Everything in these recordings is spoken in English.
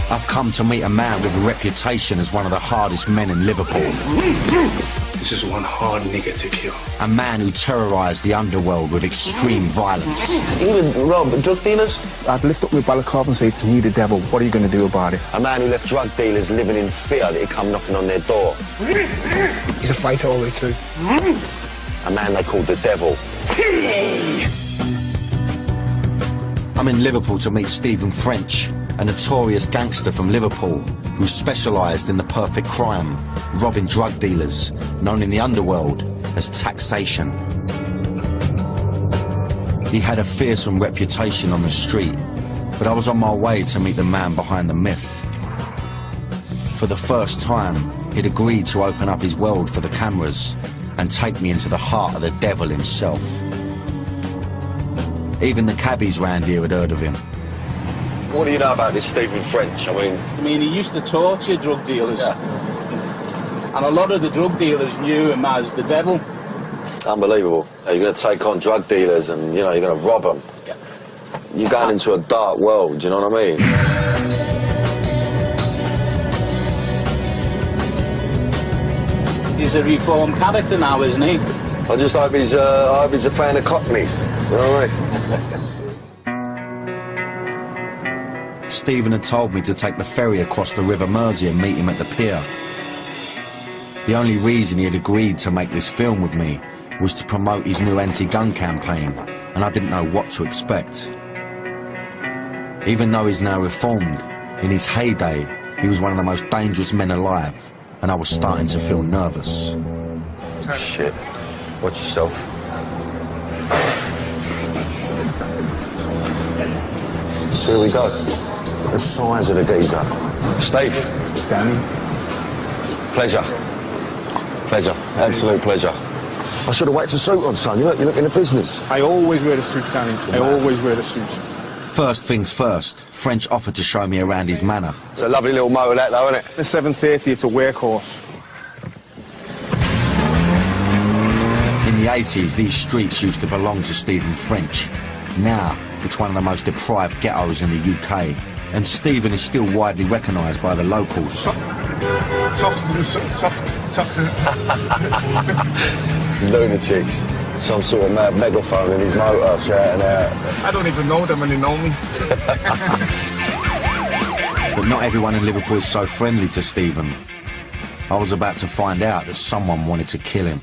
I've come to meet a man with a reputation as one of the hardest men in Liverpool. This is one hard nigga to kill. A man who terrorised the underworld with extreme violence. You would rob drug dealers? I'd lift up my balaclava and say, to me, the devil, what are you going to do about it? A man who left drug dealers living in fear that he'd come knocking on their door. He's a fighter all the way through. A man they called the devil. I'm in Liverpool to meet Stephen French, a notorious gangster from Liverpool who specialised in the perfect crime, robbing drug dealers, known in the underworld as taxation. He had a fearsome reputation on the street, but I was on my way to meet the man behind the myth. For the first time, he'd agreed to open up his world for the cameras and take me into the heart of the devil himself. Even the cabbies round here had heard of him. What do you know about this Stephen French? I mean, he used to torture drug dealers. Yeah. And a lot of the drug dealers knew him as the devil. Unbelievable. You're going to take on drug dealers and, you know, you're going to rob them. Yeah. You're going into a dark world, you know what I mean? He's a reformed character now, isn't he? I just hope he's a fan of Cockneys, you know what I mean? Stephen had told me to take the ferry across the River Mersey and meet him at the pier. The only reason he had agreed to make this film with me was to promote his new anti-gun campaign, and I didn't know what to expect. Even though he's now reformed, in his heyday, he was one of the most dangerous men alive, and I was starting to feel nervous. Shit. Watch yourself. So here we go. The size of the geezer. Steve. Danny. Pleasure. Pleasure. Absolute pleasure. I should have waited to suit on, son. You look in the business. I always wear the suit, Danny. I always wear the suit. First things first, French offered to show me around his manor. It's a lovely little motor, that, though, isn't it? The 730, it's a workhorse. In the 80s, these streets used to belong to Stephen French. Now, it's one of the most deprived ghettos in the UK, and Stephen is still widely recognised by the locals. Lunatics. Some sort of mad megaphone in his motor shouting out. I don't even know them and they know me. But not everyone in Liverpool is so friendly to Stephen. I was about to find out that someone wanted to kill him.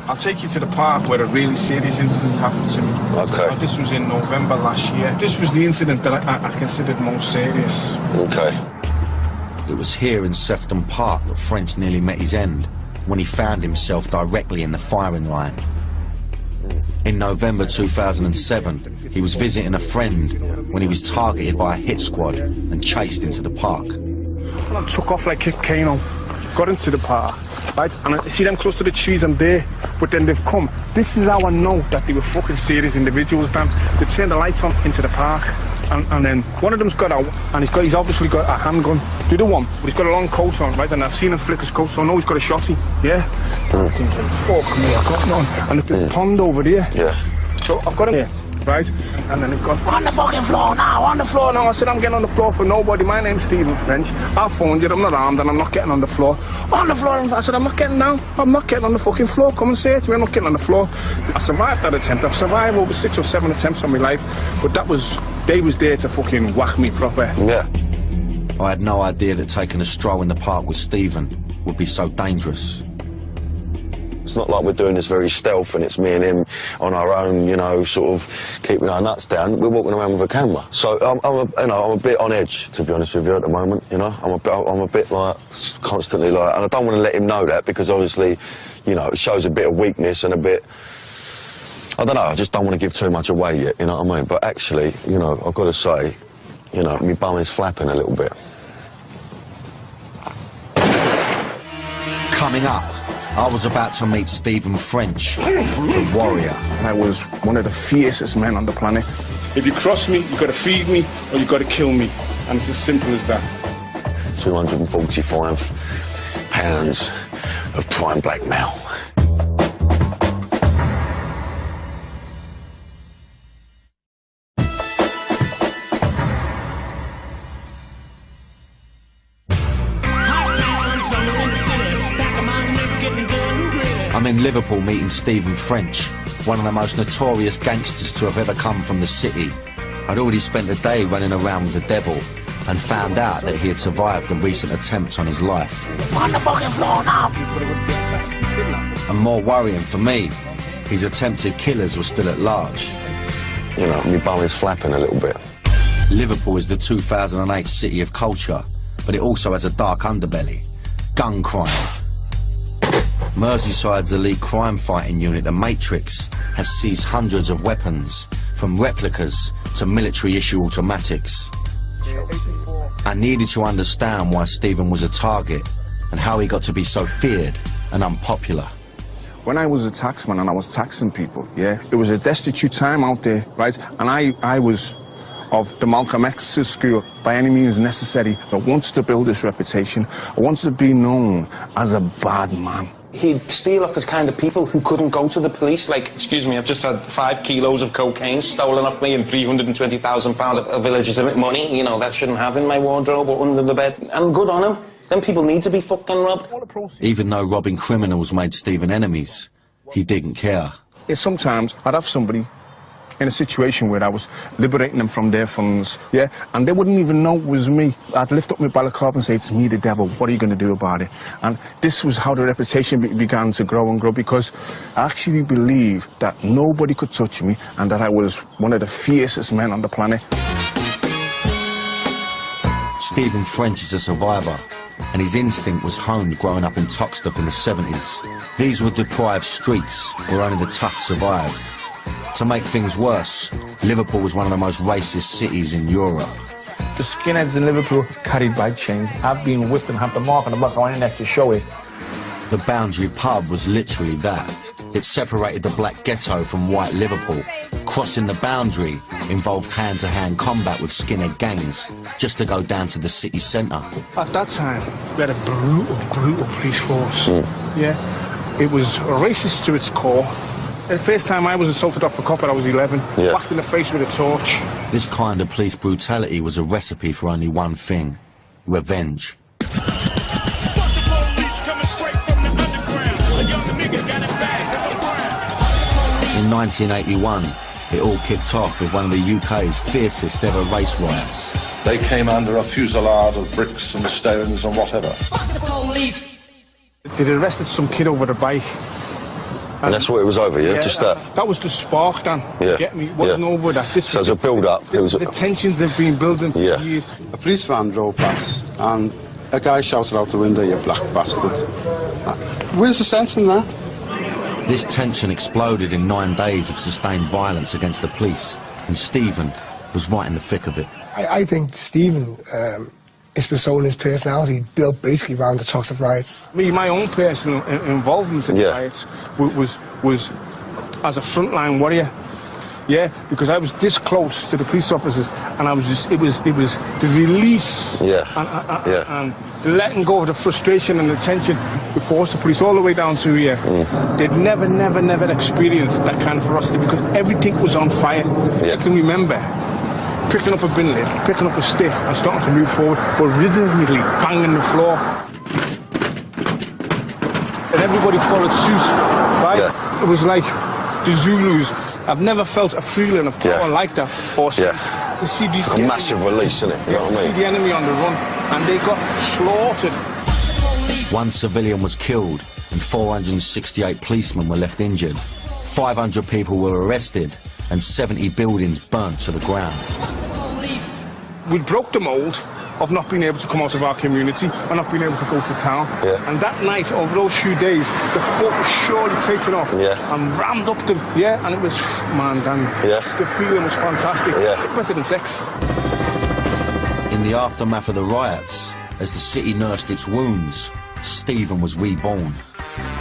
I'll take you to the park where a really serious incident happened to me. Okay. This was in November last year. This was the incident that I considered most serious. Okay. It was here in Sefton Park that French nearly met his end, when he found himself directly in the firing line. In November 2007, he was visiting a friend when he was targeted by a hit squad and chased into the park. I took off like a Kano, got into the park, right? And I see them close to the trees, I'm there, but then they've come. This is how I know that they were fucking serious individuals, Dan. They turned the lights on into the park, and then one of them's got out, and he's obviously got a handgun. The other one, but he's got a long coat on, right? And I've seen him flick his coat, so I know he's got a shotty, yeah? And I'm thinking, fuck me, I've got none. And there's a pond over there. Yeah. So I've got him here, right? And then they've gone, on the fucking floor now, on the floor now. I said, I'm getting on the floor for nobody. My name's Stephen French. I phoned you, I'm not armed, and I'm not getting on the floor. On the floor. I said, I'm not getting down. I'm not getting on the fucking floor. Come and say it to me, I'm not getting on the floor. I survived that attempt. I've survived over 6 or 7 attempts on my life, but they was there to fucking whack me proper. Yeah. I had no idea that taking a stroll in the park with Stephen would be so dangerous. It's not like we're doing this very stealth and it's me and him on our own, you know, sort of keeping our nuts down. We're walking around with a camera. So I'm a bit on edge, to be honest with you, at the moment, you know. I'm a bit like, constantly like, and I don't want to let him know that because obviously, you know, it shows a bit of weakness and a bit, I don't know, I just don't want to give too much away yet, you know what I mean? But actually, you know, I've got to say, you know, my bum is flapping a little bit. Coming up, I was about to meet Stephen French, the warrior. And I was one of the fiercest men on the planet. If you cross me, you've got to feed me or you've got to kill me. And it's as simple as that. 245 pounds of prime blackmail. in Liverpool meeting Stephen French, one of the most notorious gangsters to have ever come from the city. I'd already spent the day running around with the devil and found out that he had survived a recent attempt on his life. On the fucking floor now! And more worrying for me, his attempted killers were still at large. You know, my bum is flapping a little bit. Liverpool is the 2008 city of culture, but it also has a dark underbelly. Gun crime. Merseyside's elite crime fighting unit, the Matrix, has seized hundreds of weapons, from replicas to military-issue automatics. I needed to understand why Stephen was a target and how he got to be so feared and unpopular. When I was a taxman and I was taxing people, yeah, it was a destitute time out there, right? And I was of the Malcolm X's school, by any means necessary. I wanted to build this reputation. I wanted to be known as a bad man. He'd steal off the kind of people who couldn't go to the police. Like, excuse me, I've just had 5 kilos of cocaine stolen off me and £320,000 of illegitimate money. You know, that shouldn't have in my wardrobe or under the bed. And good on him. Them people need to be fucking robbed. Even though robbing criminals made Stephen enemies, he didn't care. Yeah, sometimes I'd have somebody in a situation where I was liberating them from their funds, yeah, and they wouldn't even know it was me. I'd lift up my balaclava and say, it's me, the devil, what are you going to do about it? And this was how the reputation began to grow and grow, because I actually believed that nobody could touch me and that I was one of the fiercest men on the planet. Stephen French is a survivor, and his instinct was honed growing up in TOXTETH in the 70s. These were deprived streets where only the tough survived. To make things worse, Liverpool was one of the most racist cities in Europe. The skinheads in Liverpool carried bike chains. I've been whipped and had the mark on the back of my neck to show it. The Boundary pub was literally that. It separated the black ghetto from white Liverpool. Crossing the boundary involved hand-to-hand combat with skinhead gangs, just to go down to the city centre. At that time, we had a brutal police force. Yeah, it was racist to its core. The first time I was assaulted off a cop when I was 11, whacked in the face with a torch. This kind of police brutality was a recipe for only one thing: revenge. In 1981, it all kicked off with one of the UK's fiercest ever race riots. They came under a fusillade of bricks and stones and whatever. They'd arrested some kid over the bike. And that's what it was over, yeah? Just that? That was the spark, Dan. Yeah. Get me? It wasn't over that. This so as a build-up, it was... The tensions they've been building for years. A police van drove past, and a guy shouted out the window, "You black bastard." Where's the sense in that? This tension exploded in 9 days of sustained violence against the police, and Stephen was right in the thick of it. I think Stephen, his persona, his personality, built basically around the TOXTETH riots. My own personal involvement in the riots was as a frontline warrior. Yeah, because I was this close to the police officers, and I was just, it was the release and the letting go of the frustration and the tension to force the police all the way down to here. They'd never experienced that kind of ferocity because everything was on fire. I can remember picking up a bin lid, picking up a stick and starting to move forward, but rhythmically banging the floor. And everybody followed suit, right? It was like the Zulus. I've never felt a feeling of power like that. Or to see these it's like a massive release, isn't it? You know what I mean? See the enemy on the run, and they got slaughtered. One civilian was killed, and 468 policemen were left injured. 500 people were arrested, and 70 buildings burnt to the ground. We broke the mould of not being able to come out of our community and not being able to go to town. And that night, over those few days, the fort was surely taken off and rammed up the... and it was... Man, Dan, the feeling was fantastic. Better than sex. In the aftermath of the riots, as the city nursed its wounds, Stephen was reborn.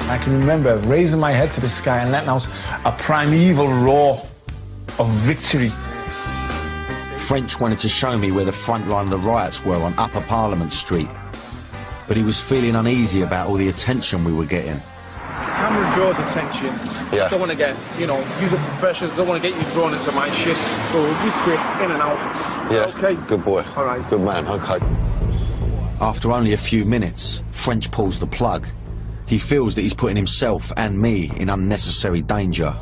I can remember raising my head to the sky and letting out a primeval roar of victory. French wanted to show me where the front line of the riots were on Upper Parliament Street, but he was feeling uneasy about all the attention we were getting. Camera draws attention. Yeah. Don't want to get, you know, use the professionals, don't want to get you drawn into my shit. So we'll be quick, in and out. Yeah. Okay. Good boy. All right. Good man. Okay. After only a few minutes, French pulls the plug, He feels that he's putting himself and me in unnecessary danger.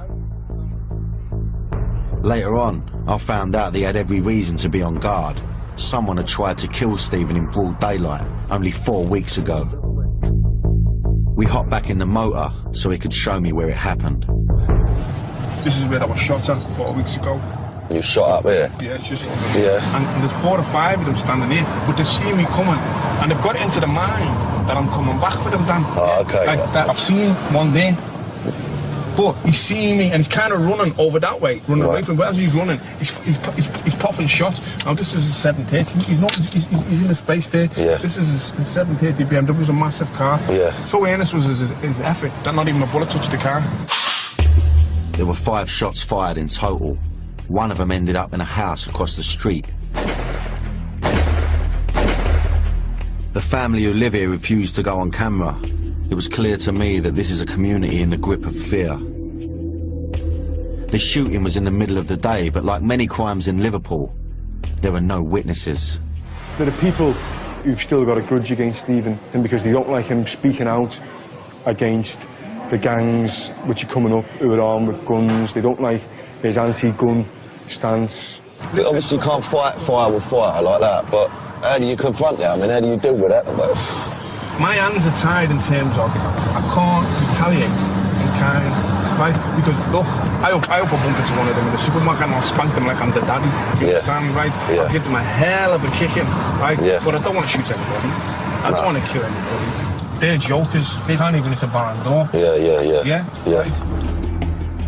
Later on, I found out that he had every reason to be on guard. Someone had tried to kill Stephen in broad daylight only 4 weeks ago. We hopped back in the motor so he could show me where it happened. This is where I was shot at 4 weeks ago. You shot up here? Yeah, it's just... Yeah. And there's 4 or 5 of them standing here, but they see me coming, and they've got it into the mind that I'm coming back for them, Dan. Oh, okay. Like, that I've seen one day, but he's seeing me, and he's kind of running over that way, running away from me. But as he's running, he's popping shots. Now, this is a 730. He's in the space there. Yeah. This is a 730 BMW. It's a massive car. Yeah. So earnest was his effort that not even a bullet touched the car. There were 5 shots fired in total. One of them ended up in a house across the street. The family who live here refused to go on camera. It was clear to me that this is a community in the grip of fear. The shooting was in the middle of the day, but like many crimes in Liverpool, there are no witnesses. There are people who've still got a grudge against Stephen, and because they don't like him speaking out against the gangs which are coming up who are armed with guns. They don't like his anti-gun stance. You obviously can't fight fire with fire like that, but how do you confront that? I mean, how do you deal with that? My hands are tied in terms of I can't retaliate in kind, right? Because look, I hope I bump into one of them in the supermarket and I'll spank them like I'm the daddy. You understand, right? Yeah. I'll give them a hell of a kicking, right? Yeah. But I don't want to shoot anybody. I don't want to kill anybody. They're jokers. They can't even hit a barn door. Yeah.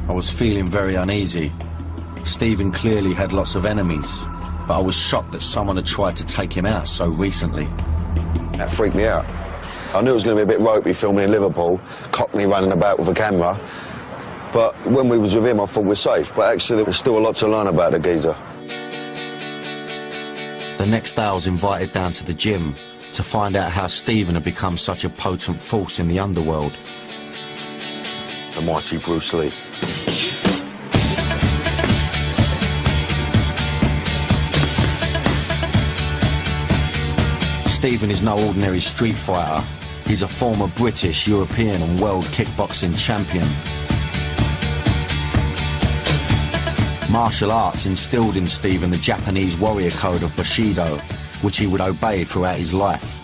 I was feeling very uneasy. Stephen clearly had lots of enemies, but I was shocked that someone had tried to take him out so recently. That freaked me out. I knew it was going to be a bit ropey filming in Liverpool, Cockney running about with a camera, but when we was with him I thought we're safe, but actually there was still a lot to learn about the geezer. The next day I was invited down to the gym to find out how Stephen had become such a potent force in the underworld. The mighty Bruce Lee. Stephen is no ordinary street fighter. He's a former British, European and world kickboxing champion. Martial arts instilled in Stephen the Japanese warrior code of Bushido, which he would obey throughout his life.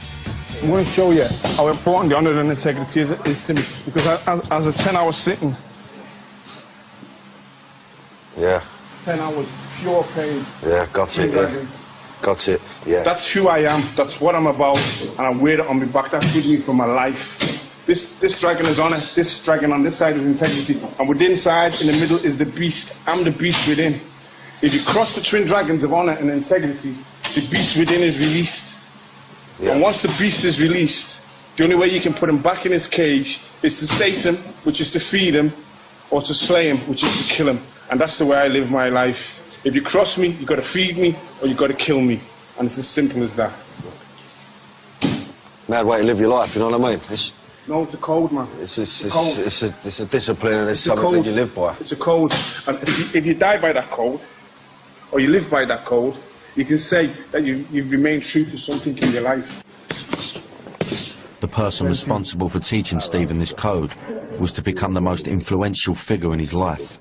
I'm going to show you how important the honour and integrity is to me, because as a 10-hour sitting... Yeah. 10 hours, pure pain. Yeah, got it, yeah. Got it, yeah. That's who I am, that's what I'm about, and I wear it on my back. That's with me for my life. This dragon is honour, this dragon on this side is integrity, and within side, in the middle, is the beast. I'm the beast within. If you cross the twin dragons of honour and integrity, the beast within is released. Yeah. And once the beast is released, the only way you can put him back in his cage is to sate him, which is to feed him, or to slay him, which is to kill him. And that's the way I live my life. If you cross me, you've got to feed me, or you've got to kill me. And it's as simple as that. Mad way to live your life, you know what I mean? No, it's a code, man. It's a discipline and it's something that you live by. It's a code. And if you die by that code, or you live by that code, you can say that you've remained true to something in your life. The person responsible for teaching Stephen this code was to become the most influential figure in his life.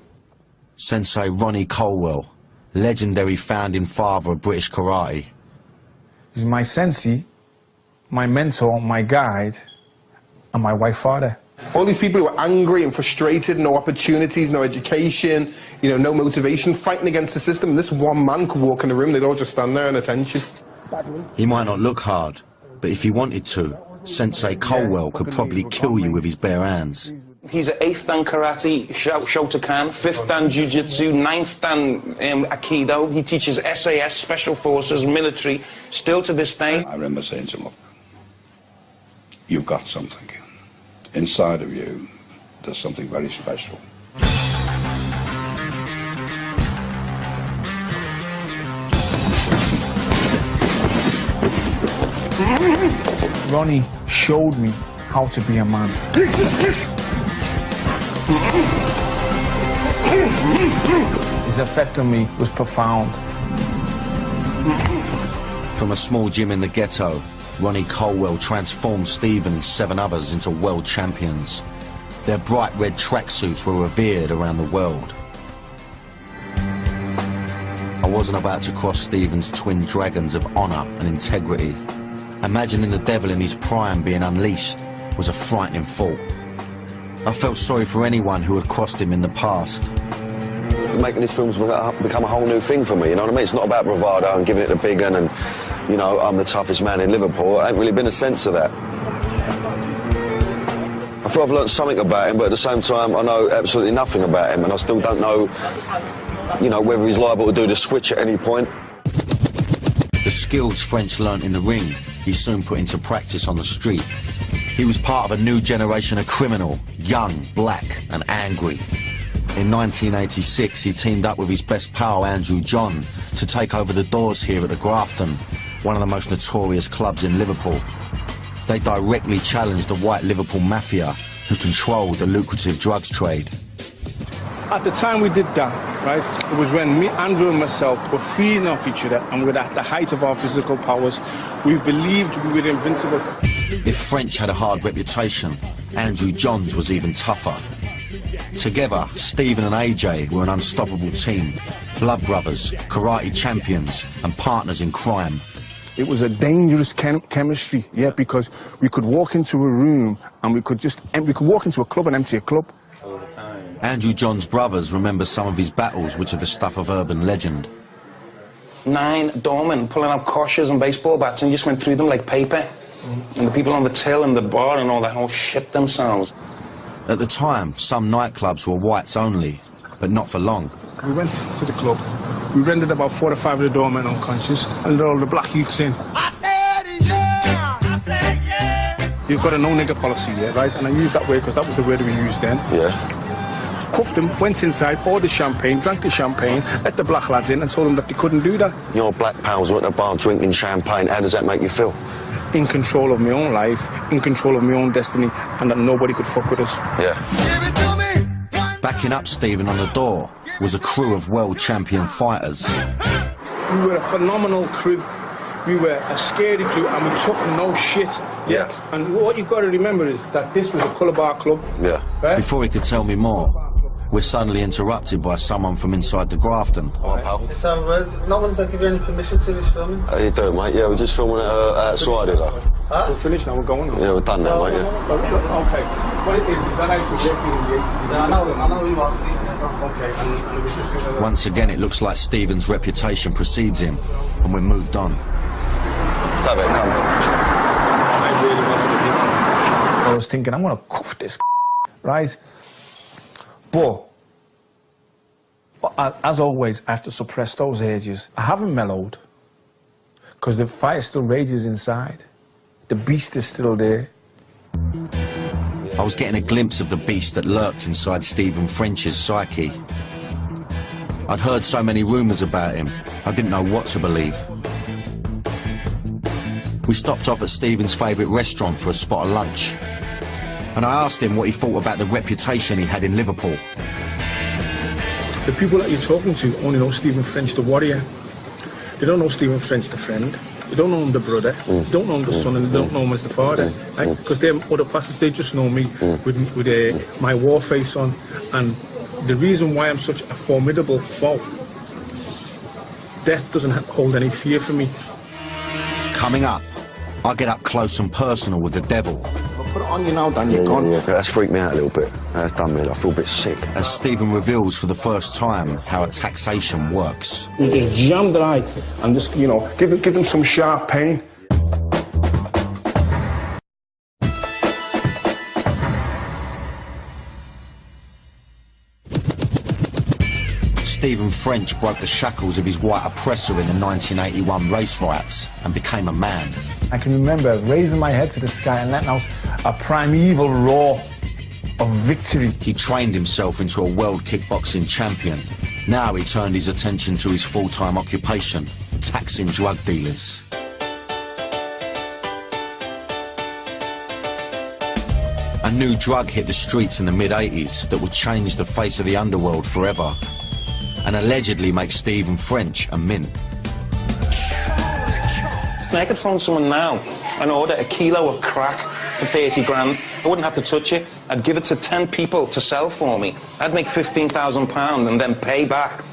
Sensei Ronnie Colwell, legendary founding father of British karate. He's my sensei, my mentor, my guide, and my wife father. All these people who are angry and frustrated, no opportunities, no education, you know, no motivation, fighting against the system. And this one man could walk in the room, they'd all just stand there in attention. He might not look hard, but if he wanted to, Sensei Colwell could probably kill you with his bare hands. He's an 8th dan karate Shotokan, 5th dan jiu-jitsu, 9th dan aikido. He teaches SAS, special forces, military, still to this day. I remember saying to him, look, you've got something. Inside of you, there's something very special. Ronnie showed me how to be a man. His effect on me was profound. From a small gym in the ghetto, Ronnie Colwell transformed Stephen and 7 others into world champions. Their bright red tracksuits were revered around the world. I wasn't about to cross Stephen's twin dragons of honour and integrity. Imagining the devil in his prime being unleashed was a frightening thought. I felt sorry for anyone who had crossed him in the past. Making these films become a whole new thing for me, you know what I mean? It's not about bravado and giving it the big one and, you know, I'm the toughest man in Liverpool. I ain't really been a sense of that. I feel I've learnt something about him, but at the same time I know absolutely nothing about him, and I still don't know, you know, whether he's liable to do the switch at any point. The skills French learnt in the ring, he soon put into practice on the street. He was part of a new generation of criminal, young, black and angry. In 1986, he teamed up with his best pal, Andrew John, to take over the doors here at the Grafton, one of the most notorious clubs in Liverpool. They directly challenged the white Liverpool mafia, who controlled the lucrative drugs trade. At the time we did that, right, it was when me, Andrew and myself were feeding off each other and we were at the height of our physical powers. We believed we were invincible. If French had a hard reputation, Andrew Johns was even tougher. Together, Stephen and AJ were an unstoppable team, blood brothers, karate champions and partners in crime. It was a dangerous chemistry, yeah, because we could walk into a room and we could walk into a club and empty a club. All the time. Andrew John's brothers remember some of his battles, which are the stuff of urban legend. 9 doormen pulling out koshers and baseball bats and just went through them like paper. And the people on the till and the bar and all that all shit themselves. At the time, some nightclubs were whites only, but not for long. We went to the club. We rendered about 4 or 5 of the doormen unconscious and let all the black youths in. I said yeah! I said yeah! You've got a no nigger policy, yeah, right? And I used that word because that was the word we used then. Yeah. Cuffed them, went inside, ordered champagne, drank the champagne, let the black lads in and told them that they couldn't do that. Your black pals were at the bar drinking champagne. How does that make you feel? In control of my own life, in control of my own destiny, and that nobody could fuck with us. Yeah. Backing up Stephen on the door was a crew of world champion fighters. We were a phenomenal crew. We were a scary crew, and we took no shit. Yeah. And what you've got to remember is that this was a colour bar club. Yeah. Right? Before he could tell me more, we're suddenly interrupted by someone from inside the Grafton. All right, pal. So, no one's give you any permission to this filming? How you doing, mate? Yeah, we're just filming it outside here, though. Huh? We're finished now, we're going on. Yeah, we're done now, mate, yeah. Okay. What it is that I was working in the 80s. Yeah, I know you are, Steve. Okay, and it was just... Once again, it looks like Stephen's reputation precedes him, and we're moved on. Let's have it, come on. I really wanted to hit him. I was thinking, I'm going to cuff this, right? But as always, I have to suppress those urges. I haven't mellowed, because the fire still rages inside. The beast is still there. I was getting a glimpse of the beast that lurked inside Stephen French's psyche. I'd heard so many rumours about him, I didn't know what to believe. We stopped off at Stephen's favourite restaurant for a spot of lunch, and I asked him what he thought about the reputation he had in Liverpool. The people that you're talking to only know Stephen French, the warrior. They don't know Stephen French, the friend. They don't know him, the brother. They don't know him, the son, and they don't know him as the father. Because they're other facets, they just know me with my war face on. And the reason why I'm such a formidable foe, death doesn't hold any fear for me. Coming up, I get up close and personal with the devil. I'll put it on you now, Dan, you're gone. Yeah, that's freaked me out a little bit. That's done me. I feel a bit sick. As Stephen reveals for the first time how a taxation works. You just jam their eye and just, you know, give them some sharp pain. Stephen French broke the shackles of his white oppressor in the 1981 race riots and became a man. I can remember raising my head to the sky and letting out a primeval roar of victory. He trained himself into a world kickboxing champion. Now he turned his attention to his full-time occupation, taxing drug dealers. A new drug hit the streets in the mid-80s that would change the face of the underworld forever, and allegedly make Stephen French a mint. I could phone someone now and order a kilo of crack for 30 grand. I wouldn't have to touch it. I'd give it to 10 people to sell for me. I'd make £15,000 and then pay back.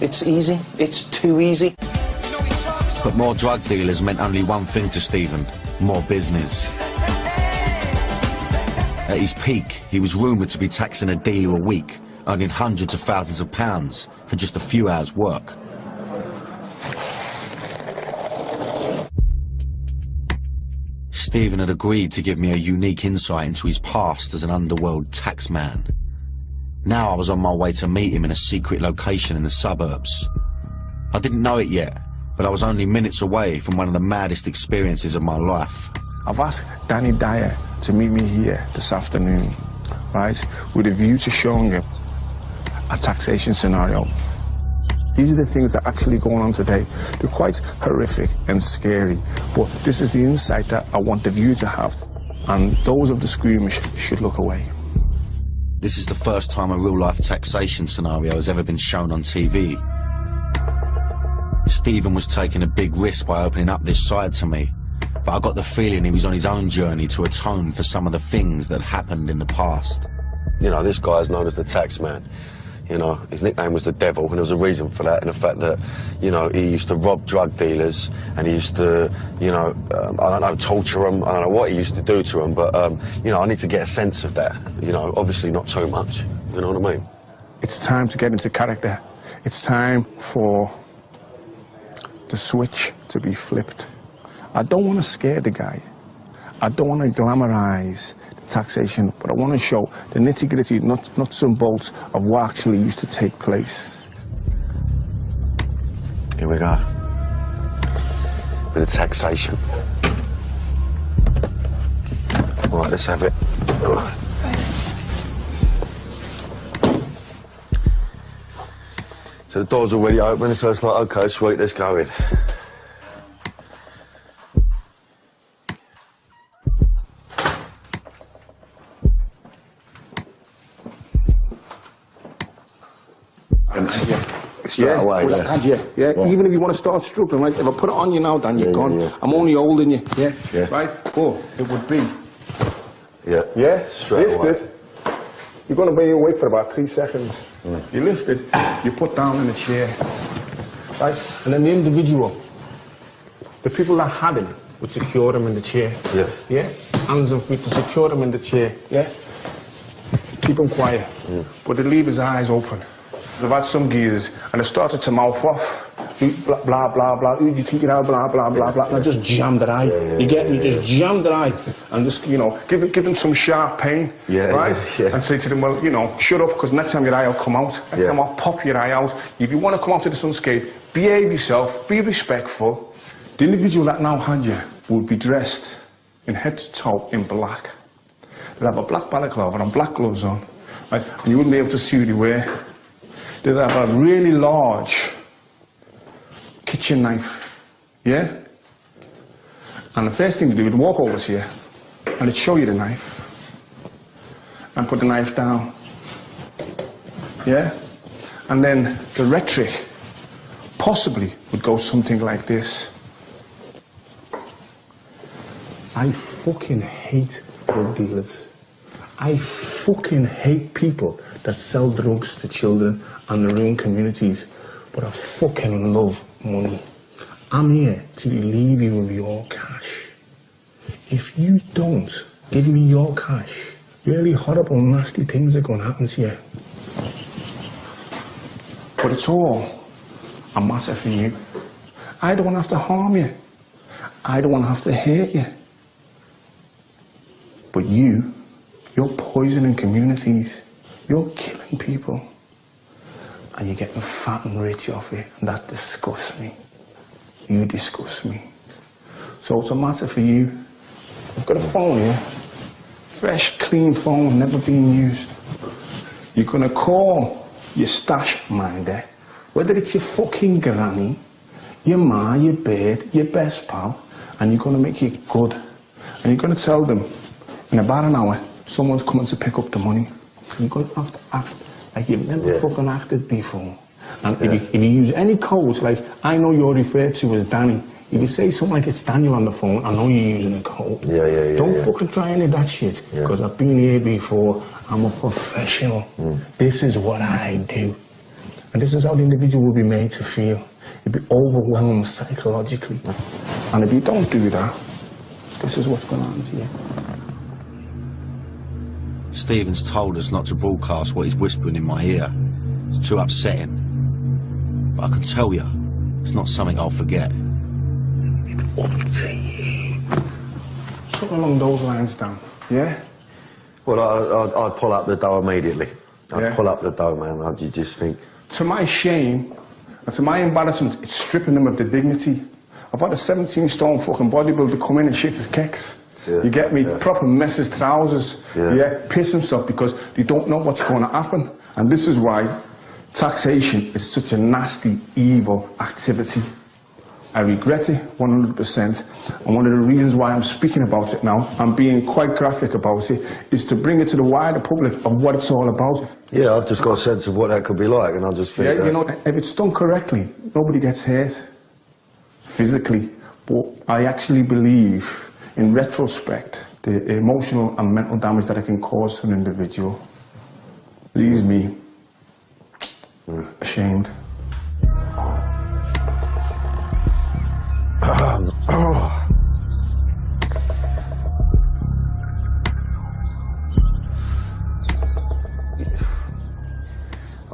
It's easy. It's too easy. But more drug dealers meant only one thing to Stephen: more business. At his peak, he was rumoured to be taxing a dealer a week, earning hundreds of thousands of pounds for just a few hours' work. Stephen had agreed to give me a unique insight into his past as an underworld taxman. Now I was on my way to meet him in a secret location in the suburbs. I didn't know it yet, but I was only minutes away from one of the maddest experiences of my life. I've asked Danny Dyer to meet me here this afternoon, right, with a view to showing him a taxation scenario. These are the things that are actually going on today. They're quite horrific and scary, but this is the insight that I want the viewer to have, and those of the squeamish should look away. This is the first time a real-life taxation scenario has ever been shown on TV. Stephen was taking a big risk by opening up this side to me, but I got the feeling he was on his own journey to atone for some of the things that happened in the past. You know, this guy is known as the tax man. You know, his nickname was the Devil, and there was a reason for that, in the fact that, you know, he used to rob drug dealers, and he used to, you know, I don't know, torture them. I don't know what he used to do to them, but, you know, I need to get a sense of that. You know, obviously not too much, you know what I mean? It's time to get into character. It's time for the switch to be flipped. I don't want to scare the guy. I don't want to glamorize taxation, but I want to show the nitty-gritty, nuts and bolts of what actually used to take place. Here we go. Bit of taxation. Right, let's have it. So the door's already open, so it's like, okay, sweet, let's go in. Yeah, away, yeah. Even if you want to start struggling, right? If I put it on you now, Dan, you're gone. Yeah. I'm only holding you. Yeah. Right? Or it would be. Yeah. Straight Lift away. it. You're going to be awake for about 3 seconds. You lift it, you put down in the chair. Right? And then the individual, the people that had him, would secure him in the chair. Yeah? Hands and feet to secure him in the chair. Yeah? Keep him quiet. But they leave his eyes open. I've had some geezers, and they started to mouth off. Blah, blah, blah, blah. Who do you think you know? Blah, blah, blah, blah. And I just jammed their eye. You get me? Just jammed their eye. And just, you know, give them some sharp pain. Right? And say to them, well, you know, shut up, because next time your eye will come out. Next time I'll pop your eye out. If you want to come out to this unscathed, behave yourself, be respectful. The individual that now had you would be dressed in head to toe in black. They'd have a black balaclava and black gloves on. Right? And you wouldn't be able to see what they wear. They'd have a really large kitchen knife, yeah? And the first thing to do is walk over to you, and they'd show you the knife, and put the knife down, yeah? And then the rhetoric possibly would go something like this. I fucking hate drug dealers. I fucking hate people that sell drugs to children and ruin communities, but I fucking love money. I'm here to relieve you of your cash. If you don't give me your cash, really horrible, nasty things are going to happen to you. But it's all a matter for you. I don't want to have to harm you. I don't want to have to hurt you. But you're poisoning communities. You're killing people. And you're getting fat and rich off it, and that disgusts me. You disgust me. So it's a matter for you. I've got a phone here. Fresh, clean phone, never been used. You're gonna call your stash minder, whether it's your fucking granny, your ma, your bird, your best pal, and you're gonna make it good. And you're gonna tell them, in about an hour, someone's coming to pick up the money. You're gonna have to act like you've never fucking acted before. And if you use any codes, like I know you're referred to as Danny, If you say something like it's Daniel on the phone, I know you're using a code. Yeah. Don't fucking try any of that shit, because I've been here before. I'm a professional. This is what I do. And this is how the individual will be made to feel. You'll be overwhelmed psychologically. And if you don't do that, this is what's going on to you. Stephen's told us not to broadcast what he's whispering in my ear. It's too upsetting. But I can tell you, it's not something I'll forget. It's up to you. Something along those lines, Dan. Yeah? Well, I'd pull up the dough immediately. I'd pull up the dough, man. You just think... To my shame, and to my embarrassment, it's stripping them of their dignity. I've had a 17-stone fucking bodybuilder come in and shit his kicks. You get me? Proper mess his trousers. Piss himself because they don't know what's going to happen. And this is why taxation is such a nasty, evil activity. I regret it 100%. And one of the reasons why I'm speaking about it now, I'm being quite graphic about it, is to bring it to the wider public of what it's all about. Yeah, I've just got a sense of what that could be like, and I just think... you know, if it's done correctly, nobody gets hurt physically. But I actually believe, in retrospect, the emotional and mental damage that it can cause to an individual leaves me ashamed. I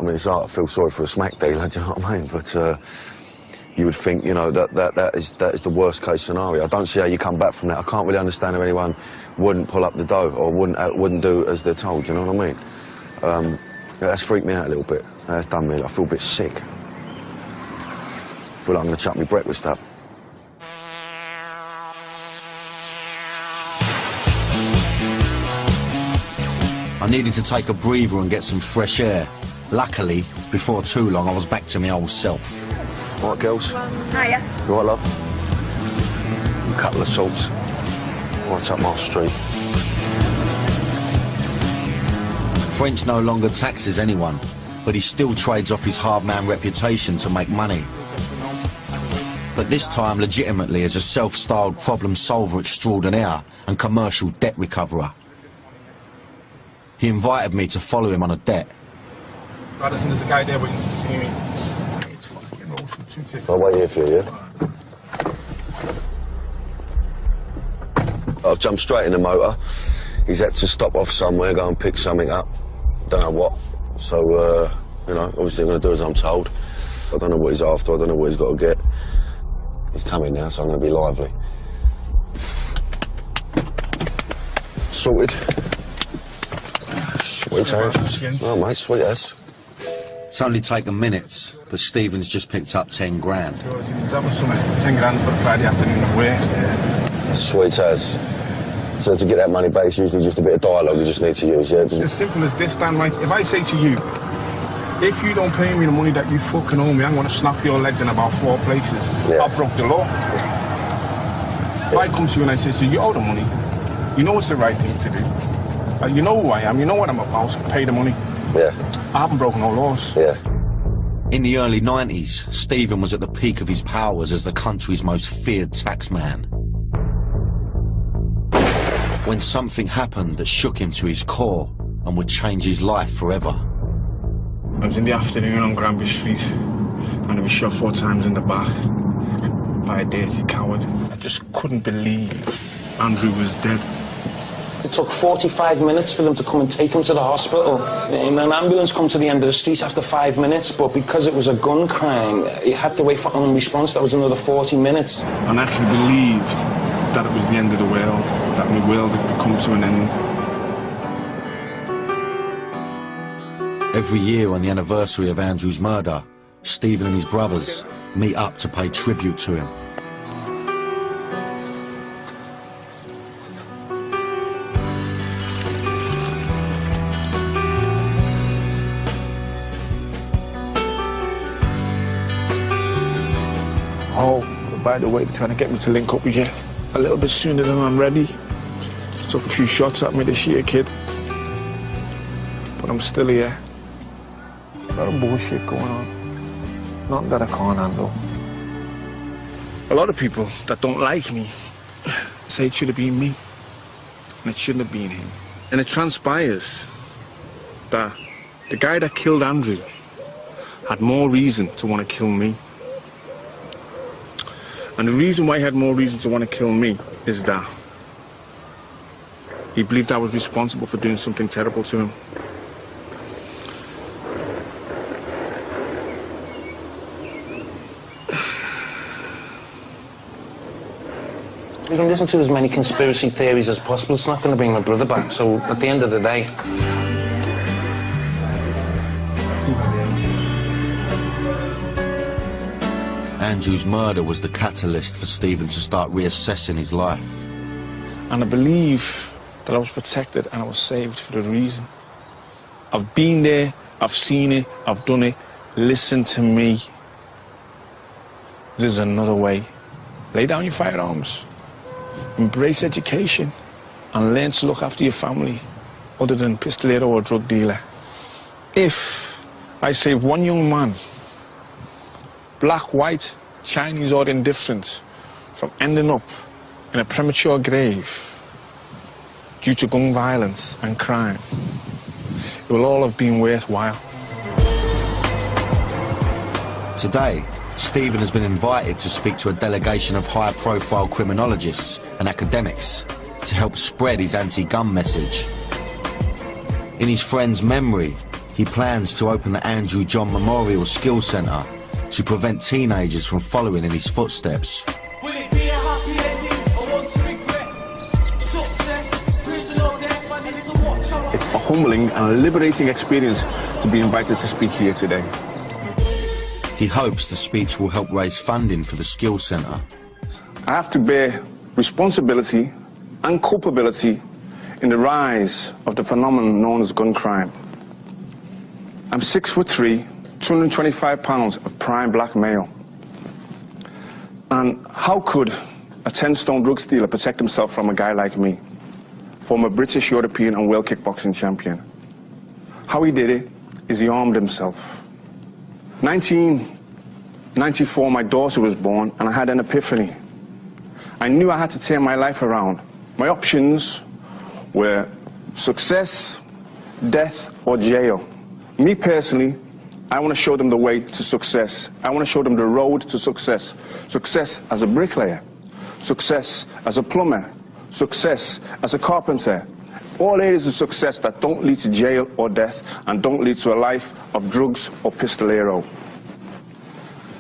mean, it's hard to feel sorry for a smack dealer, do you know what I mean? But you would think, you know, that is the worst case scenario. I don't see how you come back from that. I can't really understand how anyone wouldn't pull up the dough or wouldn't do as they're told, do you know what I mean? That's freaked me out a little bit. That's done me. I feel a bit sick. I feel like I'm going to chuck my breakfast up. I needed to take a breather and get some fresh air. Luckily, before too long, I was back to my old self. All right, girls? Hiya. You all right, love? A couple of salts. Right up my street. French no longer taxes anyone, but he still trades off his hard man reputation to make money. But this time legitimately as a self-styled problem solver extraordinaire and commercial debt recoverer. He invited me to follow him on a debt. Madison, there's a guy there waiting to see me. I'll wait here for you, yeah? I've jumped straight in the motor. He's had to stop off somewhere, go and pick something up. Don't know what. So, you know, obviously I'm going to do as I'm told. I don't know what he's after, I don't know what he's got to get. He's coming now, so I'm going to be lively. Sorted. Sweet ass. Oh, mate, sweet ass. It's only taken minutes, but Stephen's just picked up 10 grand. That was something, 10 grand for a Friday afternoon away. Sweet as. So to get that money back, it's usually just a bit of dialogue you just need to use, yeah? It's as simple as this, Dan, right? If I say to you, if you don't pay me the money that you fucking owe me, I'm going to snap your legs in about 4 places. I broke the law. If I come to you and I say to you, you owe the money, you know it's the right thing to do. You know who I am, you know what I'm about, pay the money. Yeah. I haven't broken no laws. Yeah. In the early 90s, Stephen was at the peak of his powers as the country's most feared taxman. When something happened that shook him to his core and would change his life forever. I was in the afternoon on Granby Street and I was shot 4 times in the back by a dirty coward. I just couldn't believe Andrew was dead. It took 45 minutes for them to come and take him to the hospital. And an ambulance come to the end of the street after 5 minutes, but because it was a gun crime, you had to wait for an response. That was another 40 minutes. And I actually believed that it was the end of the world, that my world had come to an end. Every year on the anniversary of Andrew's murder, Stephen and his brothers meet up to pay tribute to him. Oh, by the way, they're trying to get me to link up with you a little bit sooner than I'm ready. Just took a few shots at me this year, kid. But I'm still here. A lot of bullshit going on. Nothing that I can't handle. A lot of people that don't like me say it should have been me, and it shouldn't have been him. And it transpires that the guy that killed Andrew had more reason to want to kill me. And the reason why he had more reason to want to kill me is that he believed I was responsible for doing something terrible to him. We can listen to as many conspiracy theories as possible. It's not going to bring my brother back. So at the end of the day, Andrew's murder was the catalyst for Stephen to start reassessing his life. And I believe that I was protected and I was saved for a reason. I've been there, I've seen it, I've done it. Listen to me. There's another way. Lay down your firearms. Embrace education and learn to look after your family other than pistolero or drug dealer. If I save one young man, black, white, Chinese or indifferent, from ending up in a premature grave due to gun violence and crime, it will all have been worthwhile. Today, Stephen has been invited to speak to a delegation of high-profile criminologists and academics to help spread his anti-gun message. In his friend's memory, he plans to open the Andrew John Memorial Skills Centre to prevent teenagers from following in his footsteps. Will it be a happy ending or one to regret? Success, prison or death, I need to watch out. It's a humbling and liberating experience to be invited to speak here today. He hopes the speech will help raise funding for the Skills Centre. I have to bear responsibility and culpability in the rise of the phenomenon known as gun crime. I'm 6'3", 225 pounds of prime black male. And how could a 10-stone drug dealer protect himself from a guy like me? Former British, European and world kickboxing champion. How he did it is he armed himself. 1994, my daughter was born, and I had an epiphany. I knew I had to turn my life around. My options were success, death, or jail. Me personally, I want to show them the way to success. I want to show them the road to success. Success as a bricklayer, success as a plumber, success as a carpenter. All areas of success that don't lead to jail or death and don't lead to a life of drugs or pistolero.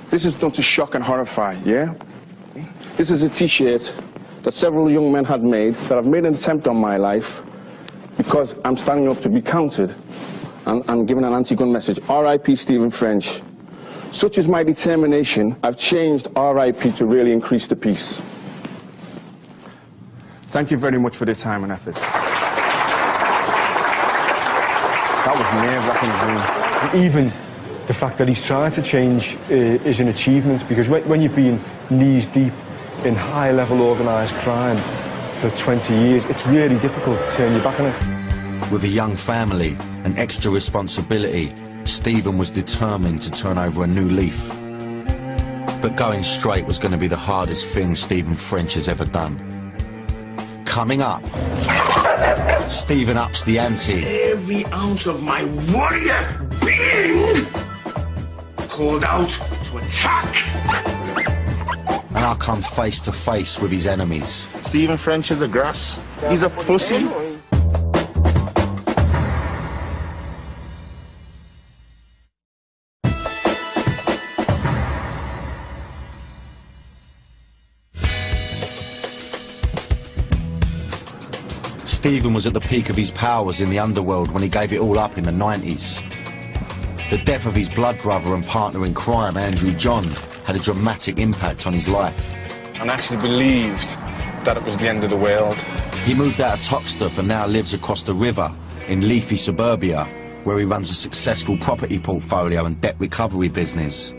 This is done to shock and horrify, yeah? This is a t-shirt that several young men had made, that I've made an attempt on my life because I'm standing up to be counted and giving an anti-gun message. R.I.P. Stephen French. Such is my determination, I've changed R.I.P. to really increase the peace. Thank you very much for this time and effort. That was nerve-wracking. Even the fact that he's trying to change is an achievement, because when you've been knees deep in high-level organised crime for 20 years, it's really difficult to turn your back on it. With a young family and extra responsibility, Stephen was determined to turn over a new leaf. But going straight was going to be the hardest thing Stephen French has ever done. Coming up, Stephen ups the ante. Every ounce of my warrior being called out to attack. And I'll come face to face with his enemies. Stephen French is a grass. He's a pussy. Stephen was at the peak of his powers in the underworld when he gave it all up in the 90s. The death of his blood brother and partner in crime, Andrew John, had a dramatic impact on his life. And I actually believed that it was the end of the world. He moved out of TOXTETH and now lives across the river in leafy suburbia, where he runs a successful property portfolio and debt recovery business.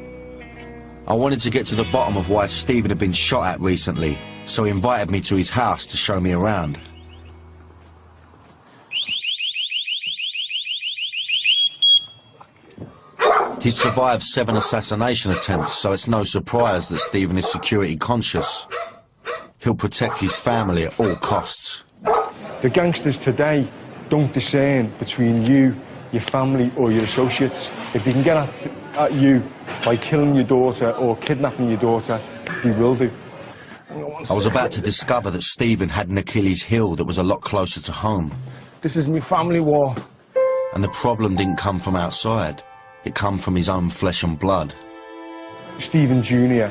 I wanted to get to the bottom of why Stephen had been shot at recently, so he invited me to his house to show me around. He's survived 7 assassination attempts, so it's no surprise that Stephen is security conscious. He'll protect his family at all costs. The gangsters today don't discern between you, your family or your associates. If they can get at you by killing your daughter or kidnapping your daughter, they will do. I was about to discover that Stephen had an Achilles heel that was a lot closer to home. This is my family war. And the problem didn't come from outside. It come from his own flesh and blood. Stephen Jr.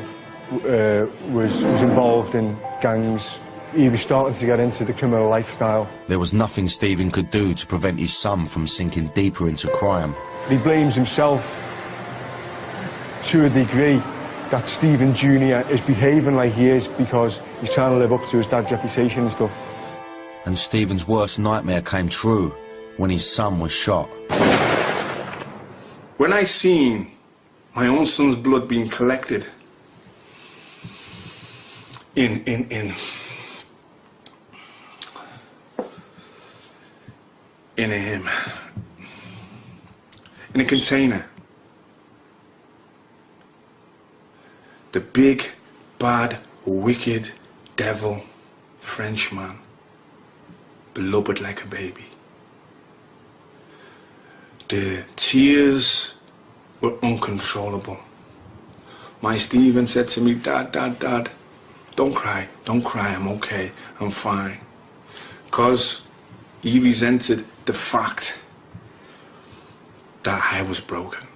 was involved in gangs. He was starting to get into the criminal lifestyle. There was nothing Stephen could do to prevent his son from sinking deeper into crime. He blames himself to a degree that Stephen Jr. is behaving like he is because he's trying to live up to his dad's reputation and stuff. And Stephen's worst nightmare came true when his son was shot. When I seen my own son's blood being collected in a container, the big, bad, wicked devil Frenchman blubbered like a baby. The tears were uncontrollable. My Stephen said to me, Dad, don't cry, I'm okay, I'm fine. Because he resented the fact that I was broken.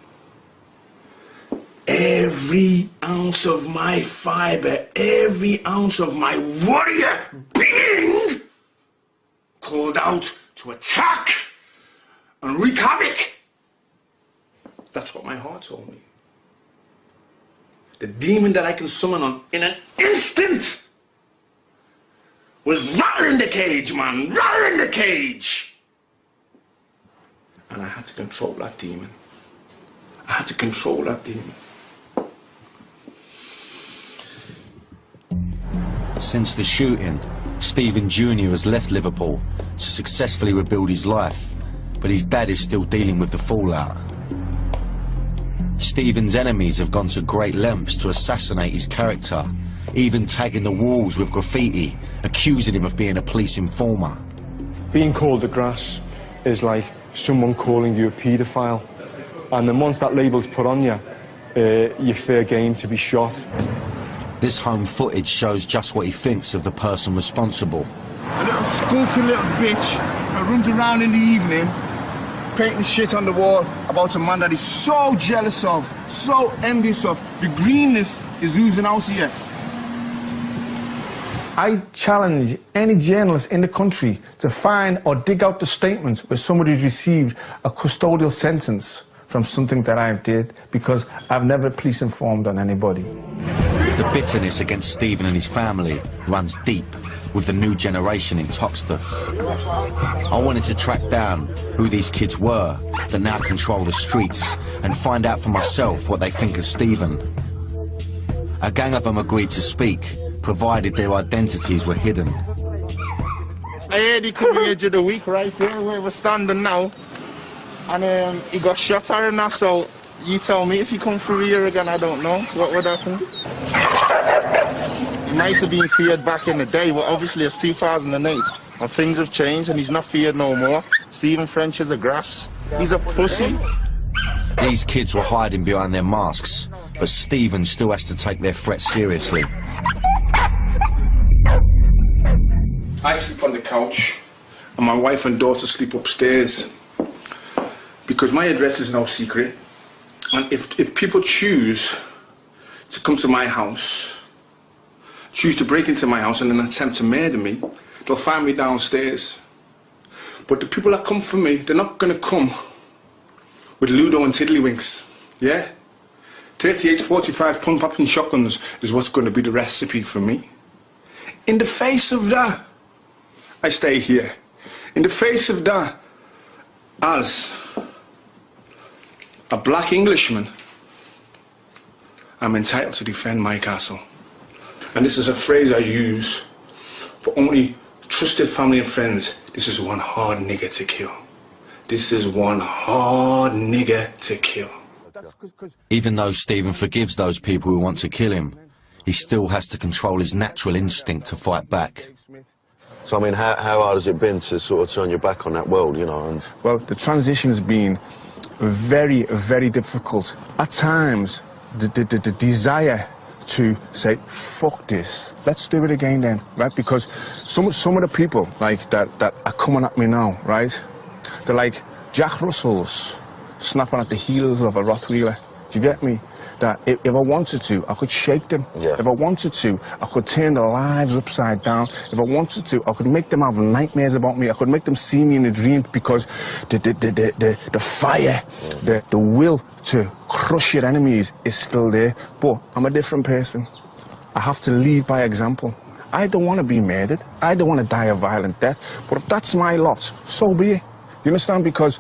Every ounce of my fiber, every ounce of my warrior being called out to attack and wreak havoc. That's what my heart told me. The demon that I can summon on in an instant was rattling the cage, man, rattling the cage. And I had to control that demon. I had to control that demon. Since the shooting, Stephen Jr. has left Liverpool to successfully rebuild his life, but his dad is still dealing with the fallout. Stephen's enemies have gone to great lengths to assassinate his character, even tagging the walls with graffiti, accusing him of being a police informer. Being called the grass is like someone calling you a paedophile, and then once that label's put on you, you're fair game to be shot. This home footage shows just what he thinks of the person responsible. A little skulking little bitch that runs around in the evening painting shit on the wall about a man that he's so jealous of, so envious of. The greenness is oozing out of you. I challenge any journalist in the country to find or dig out the statements where somebody's received a custodial sentence from something that I did, because I've never police informed on anybody. The bitterness against Stephen and his family runs deep with the new generation in TOXTETH. I wanted to track down who these kids were that now control the streets and find out for myself what they think of Stephen. A gang of them agreed to speak, provided their identities were hidden. I heard he come here the week right there where we're standing now, and he got shot at and that, so you tell me if he come through here again, I don't know what would happen. He might have been feared back in the day, but obviously it's 2008 and things have changed and he's not feared no more. Stephen French is a grass. He's a pussy. These kids were hiding behind their masks, but Stephen still has to take their threats seriously. I sleep on the couch and my wife and daughter sleep upstairs because my address is no secret, and if people choose to come to my house, choose to break into my house and then attempt to murder me, they'll find me downstairs. But the people that come for me, they're not going to come with Ludo and Tiddlywinks, yeah? 38, 45 pump-popping shotguns is what's going to be the recipe for me. In the face of that, I stay here. In the face of that, as a black Englishman, I'm entitled to defend my castle. And this is a phrase I use for only trusted family and friends. This is one hard nigger to kill. This is one hard nigger to kill. Even though Stephen forgives those people who want to kill him, he still has to control his natural instinct to fight back. So, I mean, how hard has it been to sort of turn your back on that world, you know? And well, the transition's been very, very difficult. At times, the desire to say, fuck this, let's do it again then, right? Because some of the people, like, that are coming at me now, right? They're like Jack Russells snapping at the heels of a Rottweiler. Do you get me? That if I wanted to, I could shake them. Yeah. If I wanted to, I could turn their lives upside down. If I wanted to, I could make them have nightmares about me. I could make them see me in a dream, because the fire, the will to crush your enemies is still there. But I'm a different person. I have to lead by example. I don't want to be murdered. I don't want to die a violent death. But if that's my lot, so be it. You understand? Because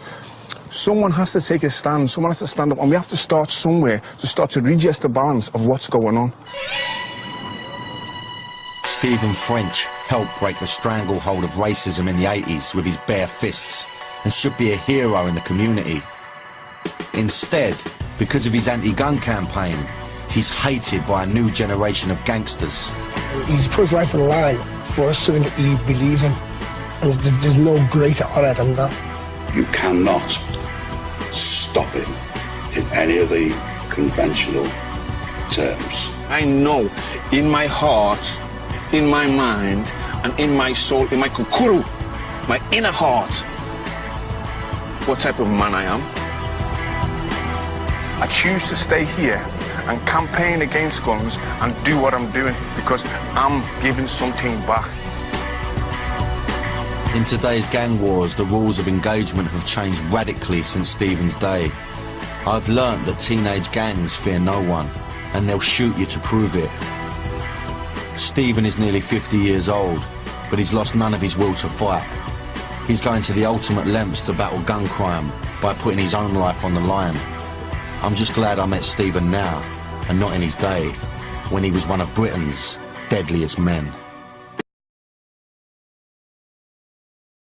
someone has to take a stand, someone has to stand up, and we have to start somewhere to start to readjust the balance of what's going on. Stephen French helped break the stranglehold of racism in the 80s with his bare fists and should be a hero in the community. Instead, because of his anti-gun campaign, he's hated by a new generation of gangsters. He's put his life on the line for something that he believes in, and there's no greater honour than that. You cannot stop him in any of the conventional terms. I know in my heart, in my mind, and in my soul, in my kukuru, my inner heart, what type of man I am. I choose to stay here and campaign against guns and do what I'm doing because I'm giving something back. In today's gang wars, the rules of engagement have changed radically since Stephen's day. I've learnt that teenage gangs fear no one, and they'll shoot you to prove it. Stephen is nearly 50 years old, but he's lost none of his will to fight. He's going to the ultimate lengths to battle gun crime by putting his own life on the line. I'm just glad I met Stephen now, and not in his day, when he was one of Britain's deadliest men.